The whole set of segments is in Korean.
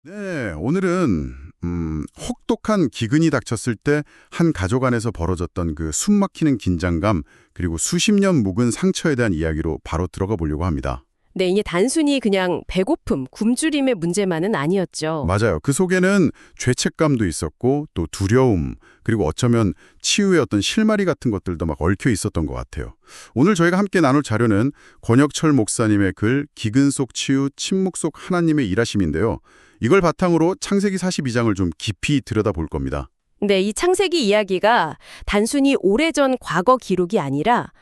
네, 오늘은 혹독한 기근이 닥쳤을 때 한 가족 안에서 벌어졌던 그 숨막히는 긴장감 그리고 수십 년 묵은 상처에 대한 이야기로 바로 들어가 보려고 합니다. 네, 이게 단순히 그냥 배고픔, 굶주림의 문제만은 아니었죠. 맞아요. 그 속에는 죄책감도 있었고 또 두려움 그리고 어쩌면 치유의 어떤 실마리 같은 것들도 막 얽혀 있었던 것 같아요. 오늘 저희가 함께 나눌 자료는 권혁철 목사님의 글 기근 속 치유, 침묵 속 하나님의 일하심인데요. 이걸 바탕으로 창세기 42장을 좀 깊이 들여다볼 겁니다. 네, 이 창세기 이야기가 단순히 오래전 과거 기록이 아니라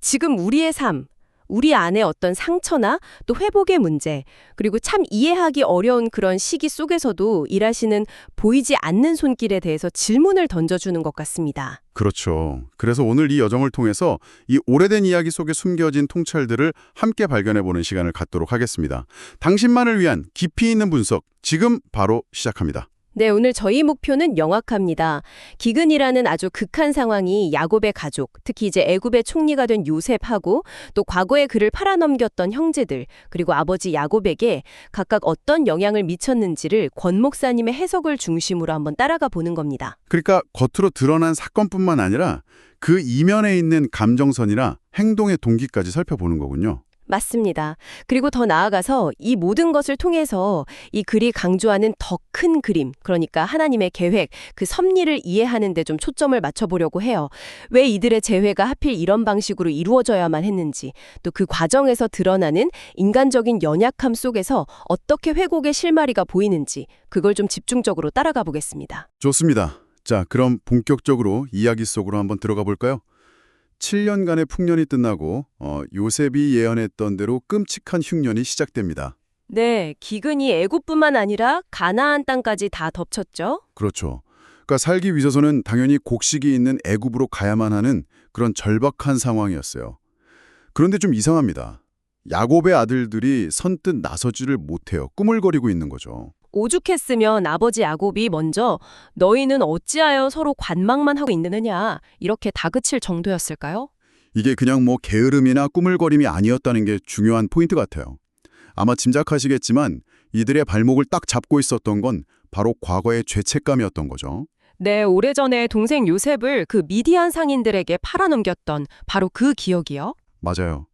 지금 우리의 삶, 우리 안에 어떤 상처나 또 회복의 문제, 그리고 참 이해하기 어려운 그런 시기 속에서도 일하시는 보이지 않는 손길에 대해서 질문을 던져주는 것 같습니다. 그렇죠. 그래서 오늘 이 여정을 통해서 이 오래된 이야기 속에 숨겨진 통찰들을 함께 발견해보는 시간을 갖도록 하겠습니다. 당신만을 위한 깊이 있는 분석, 지금 바로 시작합니다. 네, 오늘 저희 목표는 명확합니다. 기근이라는 아주 극한 상황이 야곱의 가족, 특히 이제 애굽의 총리가 된 요셉하고 또 과거에 그를 팔아넘겼던 형제들, 그리고 아버지 야곱에게 각각 어떤 영향을 미쳤는지를 권 목사님의 해석을 중심으로 한번 따라가 보는 겁니다. 그러니까 겉으로 드러난 사건뿐만 아니라 그 이면에 있는 감정선이나 행동의 동기까지 살펴보는 거군요. 맞습니다. 그리고 더 나아가서 이 모든 것을 통해서 이 글이 강조하는 더 큰 그림, 그러니까 하나님의 계획, 그 섭리를 이해하는 데 좀 초점을 맞춰보려고 해요. 왜 이들의 재회가 하필 이런 방식으로 이루어져야만 했는지, 또 그 과정에서 드러나는 인간적인 연약함 속에서 어떻게 회복의 실마리가 보이는지, 그걸 좀 집중적으로 따라가 보겠습니다. 좋습니다. 자, 그럼 본격적으로 이야기 속으로 한번 들어가 볼까요? 7년간의 풍년이 끝나고 요셉이 예언했던 대로 끔찍한 흉년이 시작됩니다. 네, 기근이 애굽뿐만 아니라 가나안 땅까지 다 덮쳤죠. 그렇죠. 그러니까 살기 위해서는 당연히 곡식이 있는 애굽으로 가야만 하는 그런 절박한 상황이었어요. 그런데 좀 이상합니다. 야곱의 아들들이 선뜻 나서지를 못해요. 꾸물거리고 있는 거죠. 오죽했으면 아버지 야곱이 먼저 너희는 어찌하여 서로 관망만 하고 있느냐 이렇게 다그칠 정도였을까요? 이게 그냥 뭐 게으름이나 꾸물거림이 아니었다는 게 중요한 포인트 같아요. 아마 짐작하시겠지만 이들의 발목을 딱 잡고 있었던 건 바로 과거의 죄책감이었던 거죠. 네, 오래전에 동생 요셉을 그 미디안 상인들에게 팔아넘겼던 바로 그 기억이요. 맞아요.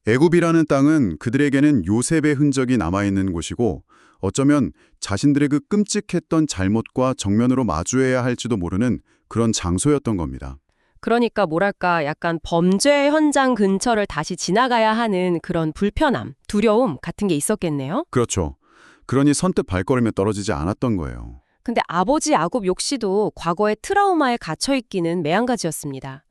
애굽이라는 땅은 그들에게는 요셉의 흔적이 남아있는 곳이고 어쩌면 자신들의 그 끔찍했던 잘못과 정면으로 마주해야 할지도 모르는 그런 장소였던 겁니다. 그러니까 뭐랄까 약간 범죄 현장 근처를 다시 지나가야 하는 그런 불편함, 두려움 같은 게 있었겠네요. 그렇죠. 그러니 선뜻 발걸음에 떨어지지 않았던 거예요. 근데 아버지 야곱 역시도 과거의 트라우마에 갇혀 있기는 매한가지였습니다.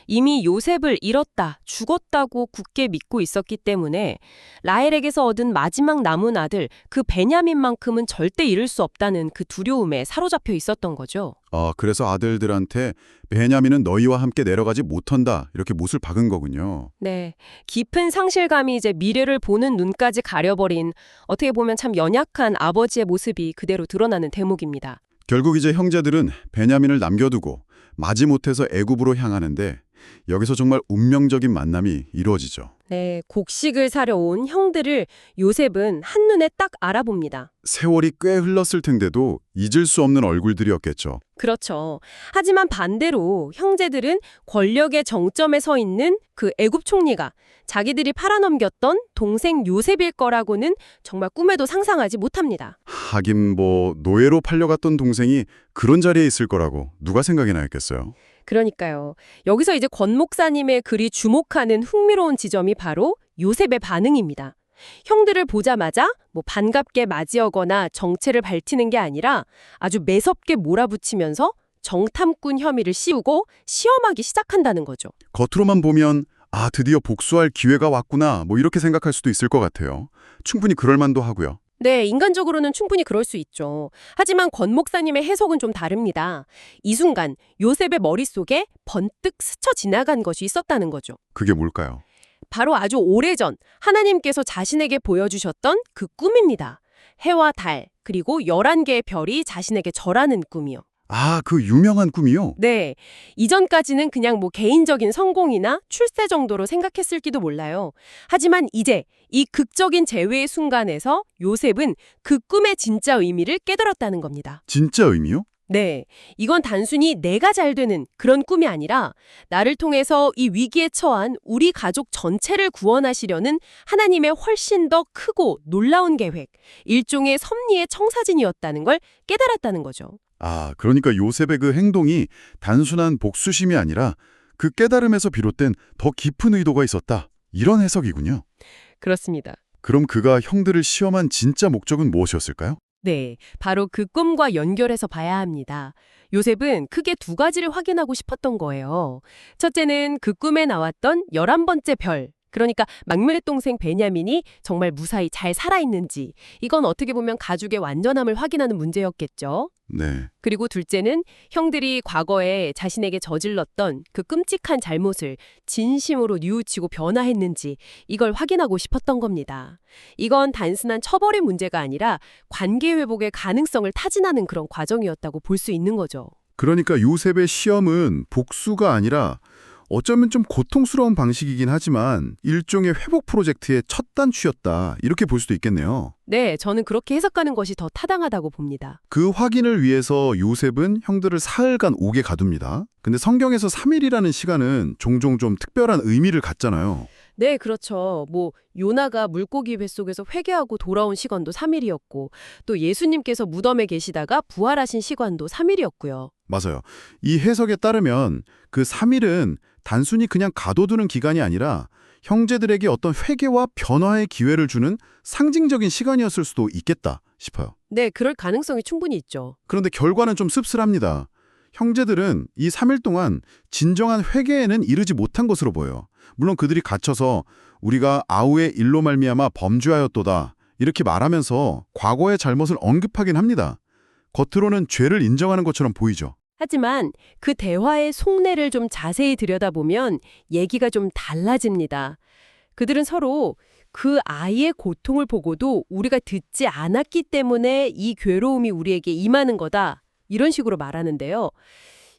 이미 요셉을 잃었다, 죽었다고 굳게 믿고 있었기 때문에 라헬에게서 얻은 마지막 남은 아들 그 베냐민만큼은 절대 잃을 수 없다는 그 두려움에 사로잡혀 있었던 거죠. 그래서 아들들한테 베냐민은 너희와 함께 내려가지 못한다 이렇게 못을 박은 거군요. 네, 깊은 상실감이 이제 미래를 보는 눈까지 가려버린 어떻게 보면 참 연약한 아버지의 모습이 그대로 드러나는 대목입니다. 결국 이제 형제들은 베냐민을 남겨두고 마지못해서 애굽으로 향하는데 여기서 정말 운명적인 만남이 이루어지죠. 네, 곡식을 사려 온 형들을 요셉은 한눈에 딱 알아봅니다. 세월이 꽤 흘렀을 텐데도 잊을 수 없는 얼굴들이었겠죠. 그렇죠. 하지만 반대로 형제들은 권력의 정점에 서 있는 그 애굽 총리가 자기들이 팔아넘겼던 동생 요셉일 거라고는 정말 꿈에도 상상하지 못합니다. 하긴 뭐 노예로 팔려갔던 동생이 그런 자리에 있을 거라고 누가 생각이나 했겠어요. 그러니까요. 여기서 이제 권 목사님의 글이 주목하는 흥미로운 지점이 바로 요셉의 반응입니다. 형들을 보자마자 뭐 반갑게 맞이하거나 정체를 밝히는 게 아니라 아주 매섭게 몰아붙이면서 정탐꾼 혐의를 씌우고 시험하기 시작한다는 거죠. 겉으로만 보면 드디어 복수할 기회가 왔구나 뭐 이렇게 생각할 수도 있을 것 같아요. 충분히 그럴 만도 하고요. 네, 인간적으로는 충분히 그럴 수 있죠. 하지만 권 목사님의 해석은 좀 다릅니다. 이 순간 요셉의 머릿속에 번뜩 스쳐 지나간 것이 있었다는 거죠. 그게 뭘까요? 바로 아주 오래전 하나님께서 자신에게 보여주셨던 그 꿈입니다. 해와 달, 그리고 11개의 별이 자신에게 절하는 꿈이요. 아, 그 유명한 꿈이요? 네. 이전까지는 그냥 뭐 개인적인 성공이나 출세 정도로 생각했을지도 몰라요. 하지만 이제 이 극적인 재회의 순간에서 요셉은 그 꿈의 진짜 의미를 깨달았다는 겁니다. 진짜 의미요? 네. 이건 단순히 내가 잘 되는 그런 꿈이 아니라 나를 통해서 이 위기에 처한 우리 가족 전체를 구원하시려는 하나님의 훨씬 더 크고 놀라운 계획, 일종의 섭리의 청사진이었다는 걸 깨달았다는 거죠. 아, 그러니까 요셉의 그 행동이 단순한 복수심이 아니라 그 깨달음에서 비롯된 더 깊은 의도가 있었다. 이런 해석이군요. 그렇습니다. 그럼 그가 형들을 시험한 진짜 목적은 무엇이었을까요? 네, 바로 그 꿈과 연결해서 봐야 합니다. 요셉은 크게 두 가지를 확인하고 싶었던 거예요. 첫째는 그 꿈에 나왔던 11번째 별, 그러니까 막내 동생 베냐민이 정말 무사히 잘 살아있는지, 이건 어떻게 보면 가족의 완전함을 확인하는 문제였겠죠. 네. 그리고 둘째는 형들이 과거에 자신에게 저질렀던 그 끔찍한 잘못을 진심으로 뉘우치고 변화했는지 이걸 확인하고 싶었던 겁니다. 이건 단순한 처벌의 문제가 아니라 관계 회복의 가능성을 타진하는 그런 과정이었다고 볼 수 있는 거죠. 그러니까 요셉의 시험은 복수가 아니라 어쩌면 좀 고통스러운 방식이긴 하지만 일종의 회복 프로젝트의 첫 단추였다. 이렇게 볼 수도 있겠네요. 네, 저는 그렇게 해석하는 것이 더 타당하다고 봅니다. 그 확인을 위해서 요셉은 형들을 사흘간 옥에 가둡니다. 근데 성경에서 3일이라는 시간은 종종 좀 특별한 의미를 갖잖아요. 네, 그렇죠. 뭐 요나가 물고기 뱃속에서 회개하고 돌아온 시간도 3일이었고 또 예수님께서 무덤에 계시다가 부활하신 시간도 3일이었고요. 맞아요. 이 해석에 따르면 그 3일은 단순히 그냥 가둬두는 기간이 아니라 형제들에게 어떤 회개와 변화의 기회를 주는 상징적인 시간이었을 수도 있겠다 싶어요. 네, 그럴 가능성이 충분히 있죠. 그런데 결과는 좀 씁쓸합니다. 형제들은 이 3일 동안 진정한 회개에는 이르지 못한 것으로 보여요. 물론 그들이 갇혀서 우리가 아우의 일로 말미암아 범죄하였도다 이렇게 말하면서 과거의 잘못을 언급하긴 합니다. 겉으로는 죄를 인정하는 것처럼 보이죠. 하지만 그 대화의 속내를 좀 자세히 들여다보면 얘기가 좀 달라집니다. 그들은 서로 그 아이의 고통을 보고도 우리가 듣지 않았기 때문에 이 괴로움이 우리에게 임하는 거다. 이런 식으로 말하는데요.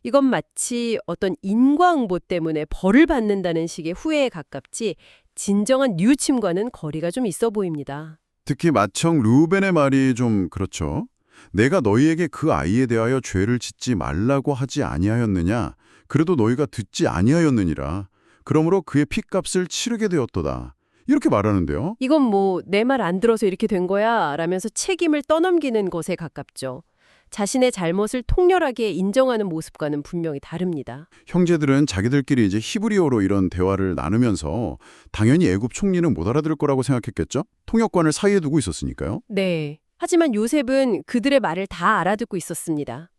이건 마치 어떤 인과응보 때문에 벌을 받는다는 식의 후회에 가깝지 진정한 뉘우침과는 거리가 좀 있어 보입니다. 특히 맏형 르우벤의 말이 좀 그렇죠. 내가 너희에게 그 아이에 대하여 죄를 짓지 말라고 하지 아니하였느냐? 그래도 너희가 듣지 아니하였느니라. 그러므로 그의 핏값을 치르게 되었도다. 이렇게 말하는데요. 이건 뭐 내 말 안 들어서 이렇게 된 거야 라면서 책임을 떠넘기는 것에 가깝죠. 자신의 잘못을 통렬하게 인정하는 모습과는 분명히 다릅니다. 형제들은 자기들끼리 이제 히브리어로 이런 대화를 나누면서 당연히 애굽 총리는 못 알아들을 거라고 생각했겠죠? 통역관을 사이에 두고 있었으니까요. 네. 하지만 요셉은 그들의 말을 다 알아듣고 있었습니다.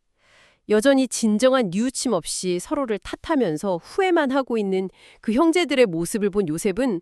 여전히 진정한 뉘우침 없이 서로를 탓하면서 후회만 하고 있는 그 형제들의 모습을 본 요셉은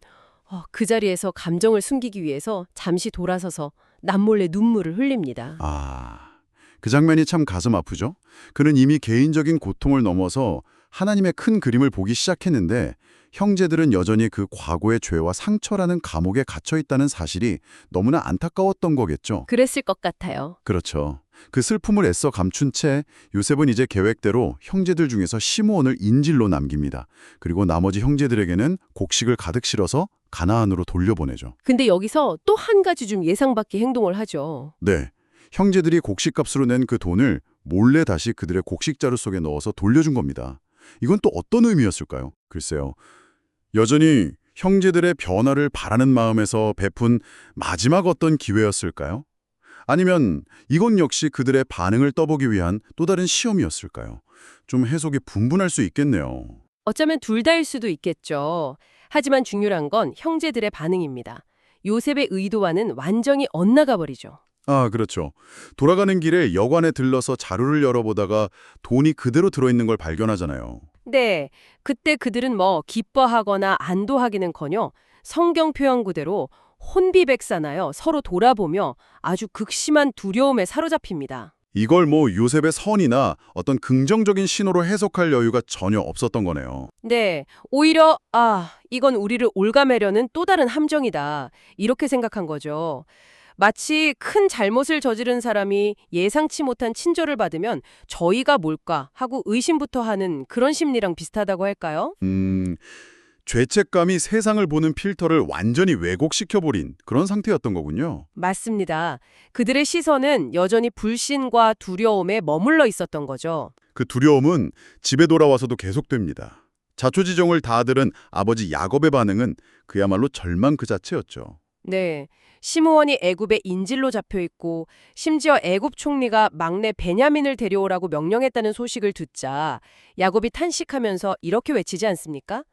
그 자리에서 감정을 숨기기 위해서 잠시 돌아서서 남몰래 눈물을 흘립니다. 아, 그 장면이 참 가슴 아프죠? 그는 이미 개인적인 고통을 넘어서 하나님의 큰 그림을 보기 시작했는데 형제들은 여전히 그 과거의 죄와 상처라는 감옥에 갇혀 있다는 사실이 너무나 안타까웠던 거겠죠. 그랬을 것 같아요. 그렇죠. 그 슬픔을 애써 감춘 채 요셉은 이제 계획대로 형제들 중에서 시므온을 인질로 남깁니다. 그리고 나머지 형제들에게는 곡식을 가득 실어서 가나안으로 돌려보내죠. 근데 여기서 또 한 가지 좀 예상 밖의 행동을 하죠. 네, 형제들이 곡식값으로 낸 그 돈을 몰래 다시 그들의 곡식자루 속에 넣어서 돌려준 겁니다. 이건 또 어떤 의미였을까요? 글쎄요. 여전히 형제들의 변화를 바라는 마음에서 베푼 마지막 어떤 기회였을까요? 아니면 이건 역시 그들의 반응을 떠보기 위한 또 다른 시험이었을까요? 좀 해석이 분분할 수 있겠네요. 어쩌면 둘 다일 수도 있겠죠. 하지만 중요한 건 형제들의 반응입니다. 요셉의 의도와는 완전히 엇나가 버리죠. 아, 그렇죠. 돌아가는 길에 여관에 들러서 자루를 열어보다가 돈이 그대로 들어있는 걸 발견하잖아요. 네, 그때 그들은 뭐 기뻐하거나 안도하기는커녕 성경 표현 그대로 혼비백산하여 서로 돌아보며 아주 극심한 두려움에 사로잡힙니다. 이걸 뭐 요셉의 선이나 어떤 긍정적인 신호로 해석할 여유가 전혀 없었던 거네요. 네, 오히려 이건 우리를 올가매려는 또 다른 함정이다. 이렇게 생각한 거죠. 마치 큰 잘못을 저지른 사람이 예상치 못한 친절을 받으면 저희가 뭘까 하고 의심부터 하는 그런 심리랑 비슷하다고 할까요? 죄책감이 세상을 보는 필터를 완전히 왜곡시켜버린 그런 상태였던 거군요. 맞습니다. 그들의 시선은 여전히 불신과 두려움에 머물러 있었던 거죠. 그 두려움은 집에 돌아와서도 계속됩니다. 자초지종을 다 들은 아버지 야곱의 반응은 그야말로 절망 그 자체였죠. 네. 시므온이 애굽의 인질로 잡혀 있고 심지어 애굽 총리가 막내 베냐민을 데려오라고 명령했다는 소식을 듣자 야곱이 탄식하면서 이렇게 외치지 않습니까?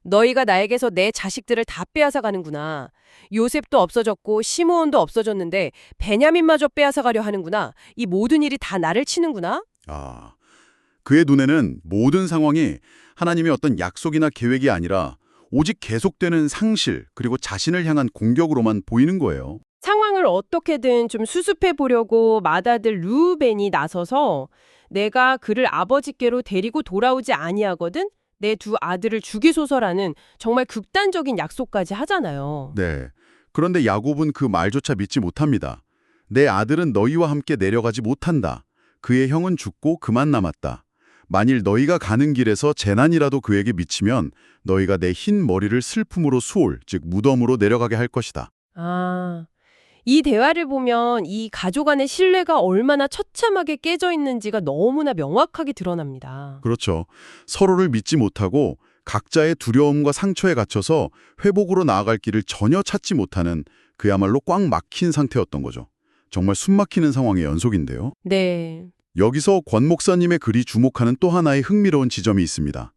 너희가 나에게서 내 자식들을 다 빼앗아 가는구나. 요셉도 없어졌고 시므온도 없어졌는데 베냐민마저 빼앗아 가려 하는구나. 이 모든 일이 다 나를 치는구나. 아, 그의 눈에는 모든 상황이 하나님의 어떤 약속이나 계획이 아니라 오직 계속되는 상실 그리고 자신을 향한 공격으로만 보이는 거예요. 상황을 어떻게든 좀 수습해 보려고 맏아들 르우벤이 나서서 내가 그를 아버지께로 데리고 돌아오지 아니하거든. 내 두 아들을 죽이소서라는 정말 극단적인 약속까지 하잖아요. 네. 그런데 야곱은 그 말조차 믿지 못합니다. 내 아들은 너희와 함께 내려가지 못한다. 그의 형은 죽고 그만 남았다. 만일 너희가 가는 길에서 재난이라도 그에게 미치면 너희가 내 흰 머리를 슬픔으로 수올, 즉 무덤으로 내려가게 할 것이다. 아, 이 대화를 보면 이 가족 간의 신뢰가 얼마나 처참하게 깨져 있는지가 너무나 명확하게 드러납니다. 그렇죠. 서로를 믿지 못하고 각자의 두려움과 상처에 갇혀서 회복으로 나아갈 길을 전혀 찾지 못하는 그야말로 꽉 막힌 상태였던 거죠. 정말 숨막히는 상황의 연속인데요. 네. 여기서 권 목사님의 글이 주목하는 또 하나의 흥미로운 지점이 있습니다.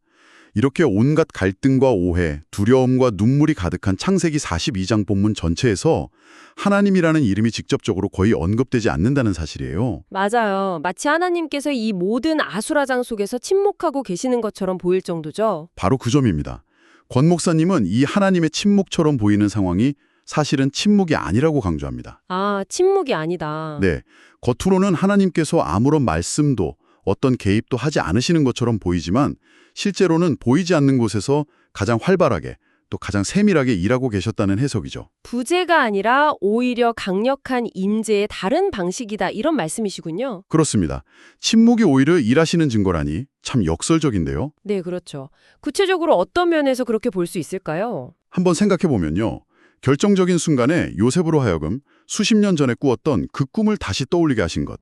이렇게 온갖 갈등과 오해, 두려움과 눈물이 가득한 창세기 42장 본문 전체에서 하나님이라는 이름이 직접적으로 거의 언급되지 않는다는 사실이에요. 맞아요. 마치 하나님께서 이 모든 아수라장 속에서 침묵하고 계시는 것처럼 보일 정도죠. 바로 그 점입니다. 권 목사님은 이 하나님의 침묵처럼 보이는 상황이 사실은 침묵이 아니라고 강조합니다. 아, 침묵이 아니다. 네, 겉으로는 하나님께서 아무런 말씀도 어떤 개입도 하지 않으시는 것처럼 보이지만 실제로는 보이지 않는 곳에서 가장 활발하게 또 가장 세밀하게 일하고 계셨다는 해석이죠. 부재가 아니라 오히려 강력한 임재의 다른 방식이다 이런 말씀이시군요. 그렇습니다. 침묵이 오히려 일하시는 증거라니 참 역설적인데요. 네, 그렇죠. 구체적으로 어떤 면에서 그렇게 볼 수 있을까요? 한번 생각해 보면요. 결정적인 순간에 요셉으로 하여금 수십 년 전에 꾸었던 그 꿈을 다시 떠올리게 하신 것.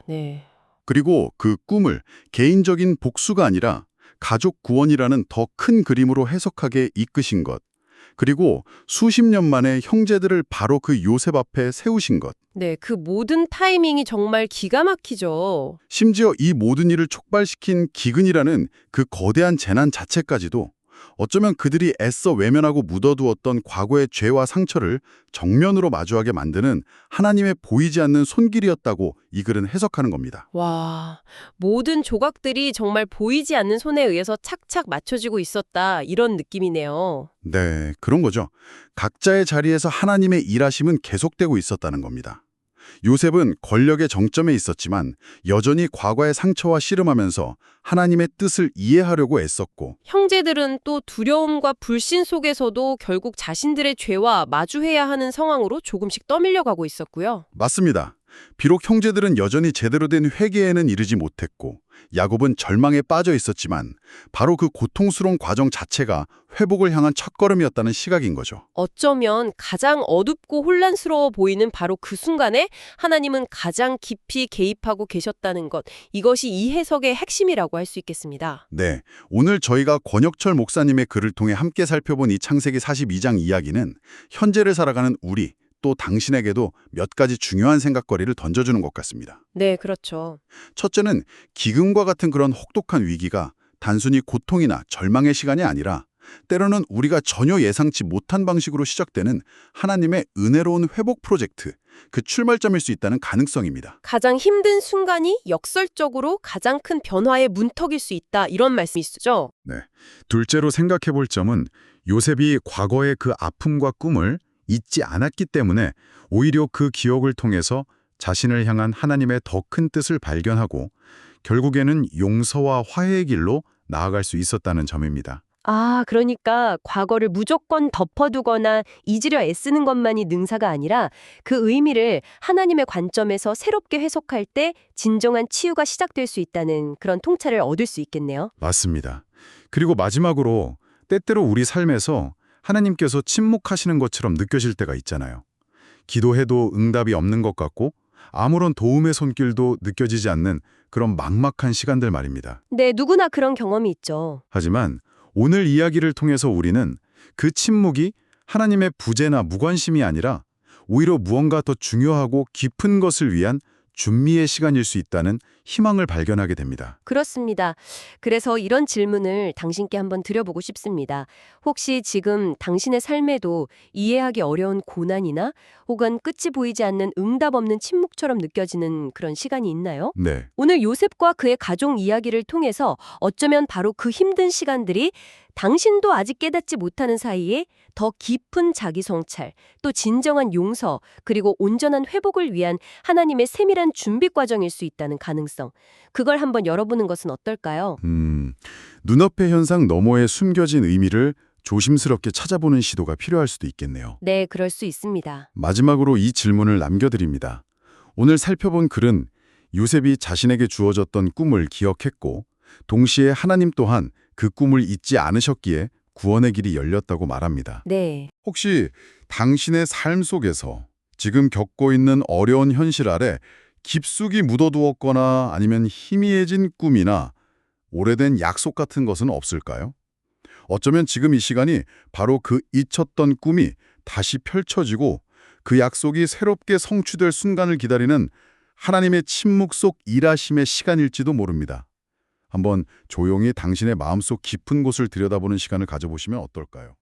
네. 그리고 그 꿈을 개인적인 복수가 아니라 가족 구원이라는 더 큰 그림으로 해석하게 이끄신 것. 그리고 수십 년 만에 형제들을 바로 그 요셉 앞에 세우신 것. 네, 그 모든 타이밍이 정말 기가 막히죠. 심지어 이 모든 일을 촉발시킨 기근이라는 그 거대한 재난 자체까지도 어쩌면 그들이 애써 외면하고 묻어두었던 과거의 죄와 상처를 정면으로 마주하게 만드는 하나님의 보이지 않는 손길이었다고 이 글은 해석하는 겁니다. 와, 모든 조각들이 정말 보이지 않는 손에 의해서 착착 맞춰지고 있었다 이런 느낌이네요. 네, 그런 거죠. 각자의 자리에서 하나님의 일하심은 계속되고 있었다는 겁니다. 요셉은 권력의 정점에 있었지만 여전히 과거의 상처와 씨름하면서 하나님의 뜻을 이해하려고 애썼고 형제들은 또 두려움과 불신 속에서도 결국 자신들의 죄와 마주해야 하는 상황으로 조금씩 떠밀려가고 있었고요. 맞습니다. 비록 형제들은 여전히 제대로 된 회개에는 이르지 못했고 야곱은 절망에 빠져 있었지만 바로 그 고통스러운 과정 자체가 회복을 향한 첫걸음이었다는 시각인 거죠. 어쩌면 가장 어둡고 혼란스러워 보이는 바로 그 순간에 하나님은 가장 깊이 개입하고 계셨다는 것, 이것이 이 해석의 핵심이라고 할 수 있겠습니다. 네, 오늘 저희가 권혁철 목사님의 글을 통해 함께 살펴본 이 창세기 42장 이야기는 현재를 살아가는 우리, 또 당신에게도 몇 가지 중요한 생각거리를 던져주는 것 같습니다. 네, 그렇죠. 첫째는 기근과 같은 그런 혹독한 위기가 단순히 고통이나 절망의 시간이 아니라 때로는 우리가 전혀 예상치 못한 방식으로 시작되는 하나님의 은혜로운 회복 프로젝트, 그 출발점일 수 있다는 가능성입니다. 가장 힘든 순간이 역설적으로 가장 큰 변화의 문턱일 수 있다 이런 말씀이시죠? 네. 둘째로 생각해 볼 점은 요셉이 과거의 그 아픔과 꿈을 잊지 않았기 때문에 오히려 그 기억을 통해서 자신을 향한 하나님의 더 큰 뜻을 발견하고 결국에는 용서와 화해의 길로 나아갈 수 있었다는 점입니다. 아, 그러니까 과거를 무조건 덮어두거나 잊으려 애쓰는 것만이 능사가 아니라 그 의미를 하나님의 관점에서 새롭게 해석할 때 진정한 치유가 시작될 수 있다는 그런 통찰을 얻을 수 있겠네요. 맞습니다. 그리고 마지막으로 때때로 우리 삶에서 하나님께서 침묵하시는 것처럼 느껴질 때가 있잖아요. 기도해도 응답이 없는 것 같고 아무런 도움의 손길도 느껴지지 않는 그런 막막한 시간들 말입니다. 네, 누구나 그런 경험이 있죠. 하지만 오늘 이야기를 통해서 우리는 그 침묵이 하나님의 부재나 무관심이 아니라 오히려 무언가 더 중요하고 깊은 것을 위한 준비의 시간일 수 있다는 희망을 발견하게 됩니다. 그렇습니다. 그래서 이런 질문을 당신께 한번 드려보고 싶습니다. 혹시 지금 당신의 삶에도 이해하기 어려운 고난이나 혹은 끝이 보이지 않는 응답 없는 침묵처럼 느껴지는 그런 시간이 있나요? 네, 오늘 요셉과 그의 가족 이야기를 통해서 어쩌면 바로 그 힘든 시간들이 당신도 아직 깨닫지 못하는 사이에 더 깊은 자기 성찰, 또 진정한 용서, 그리고 온전한 회복을 위한 하나님의 세밀한 준비 과정일 수 있다는 가능성. 그걸 한번 열어보는 것은 어떨까요? 눈앞의 현상 너머에 숨겨진 의미를 조심스럽게 찾아보는 시도가 필요할 수도 있겠네요. 네, 그럴 수 있습니다. 마지막으로 이 질문을 남겨드립니다. 오늘 살펴본 글은 요셉이 자신에게 주어졌던 꿈을 기억했고 동시에 하나님 또한 그 꿈을 잊지 않으셨기에 구원의 길이 열렸다고 말합니다. 네. 혹시 당신의 삶 속에서 지금 겪고 있는 어려운 현실 아래 깊숙이 묻어두었거나 아니면 희미해진 꿈이나 오래된 약속 같은 것은 없을까요? 어쩌면 지금 이 시간이 바로 그 잊혔던 꿈이 다시 펼쳐지고 그 약속이 새롭게 성취될 순간을 기다리는 하나님의 침묵 속 일하심의 시간일지도 모릅니다. 한번 조용히 당신의 마음속 깊은 곳을 들여다보는 시간을 가져보시면 어떨까요?